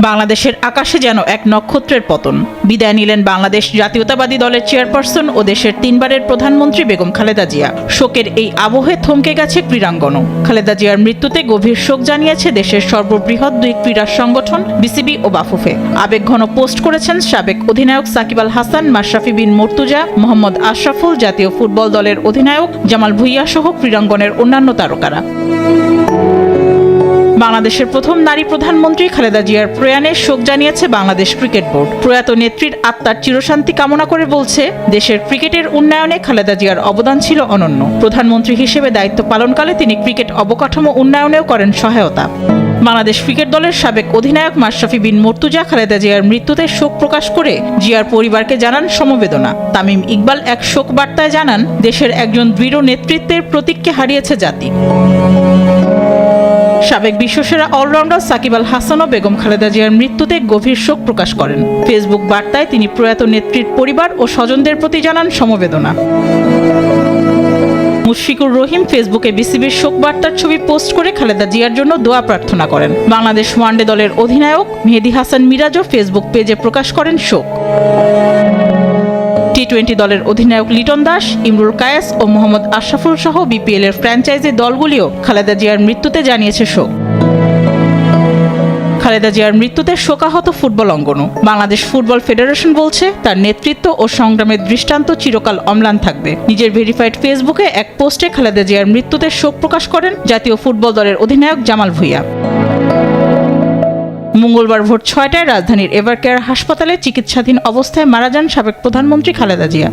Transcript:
বাংলাদেশের আকাশে যেন এক নক্ষত্রের পতন। বিদায় নিলেন বাংলাদেশ জাতীয়তাবাদী দলের চেয়ারপারসন ও দেশের তিনবারের প্রধানমন্ত্রী বেগম খালেদা জিয়া। শোকের এই আবহে থমকে গেছে ক্রীড়াঙ্গনও। খালেদা জিয়ার মৃত্যুতে গভীর শোক জানিয়েছে দেশের সর্ববৃহৎ দুই ক্রীড়া সংগঠন বিসিবি ও বাফুফে। আবেগঘন পোস্ট করেছেন সাবেক অধিনায়ক সাকিব আল হাসান, মাশরাফি বিন মুর্তজা, মোহাম্মদ আশরাফুল, জাতীয় ফুটবল দলের অধিনায়ক জামাল ভুঁইয়া সহ ক্রীড়াঙ্গনের অন্যান্য তারকারা। বাংলাদেশের প্রথম নারী প্রধানমন্ত্রী খালেদা জিয়ার প্রয়াণে শোক জানিয়েছে বাংলাদেশ ক্রিকেট বোর্ড। প্রয়াত নেত্রীর আত্মার চিরশান্তি কামনা করে বলছে, দেশের ক্রিকেটের উন্নয়নে খালেদা জিয়ার অবদান ছিল অনন্য। প্রধানমন্ত্রী হিসেবে দায়িত্ব পালনকালে তিনি ক্রিকেট অবকাঠামো উন্নয়নেও করেন সহায়তা। বাংলাদেশ ক্রিকেট দলের সাবেক অধিনায়ক মাশরাফি বিন মুর্তজা খালেদা জিয়ার মৃত্যুতে শোক প্রকাশ করে জিয়ার পরিবারকে জানান সমবেদনা। তামিম ইকবাল এক শোক বার্তায় জানান, দেশের একজন দৃঢ় নেতৃত্বের প্রতীককে হারিয়েছে জাতি। সাবেক বিশ্বসেরা অলরাউন্ডার সাকিব আল হাসানও বেগম খালেদা জিয়ার মৃত্যুতে গভীর শোক প্রকাশ করেন। ফেসবুক বার্তায় তিনি প্রয়াত নেত্রীর পরিবার ও স্বজনদের প্রতি জানান সমবেদনা। মুশফিকুর রহিম ফেসবুকে বিসিবির শোক বার্তার ছবি পোস্ট করে খালেদা জিয়ার জন্য দোয়া প্রার্থনা করেন। বাংলাদেশ ওয়ানডে দলের অধিনায়ক মেহেদী হাসান মিরাজও ফেসবুক পেজে প্রকাশ করেন শোক। টি-20 দলের অধিনায়ক লিটন দাস, ইমরুল কায়েস ও মোহাম্মদ আশরাফুল সহ বিপিএল এর ফ্র্যাঞ্চাইজি দলগুলিও খালেদা জিয়ার মৃত্যুতে জানিয়েছে শোক। খালেদা জিয়ার মৃত্যুতে শোকাহত ফুটবল অঙ্গনও। বাংলাদেশ ফুটবল ফেডারেশন বলছে, তার নেতৃত্ব ও সংগ্রামের দৃষ্টান্ত চিরকাল অম্লান থাকবে। নিজের ভেরিফাইড ফেসবুকে এক পোস্টে খালেদা জিয়ার মৃত্যুতে শোক প্রকাশ করেন জাতীয় ফুটবল দলের অধিনায়ক জামাল ভুঁইয়া। মঙ্গলবার ভোর ৬টায় রাজধানীর এভারকেয়ার হাসপাতালে চিকিৎসাধীন অবস্থায় মারা যান সাবেক প্রধানমন্ত্রী খালেদা জিয়া।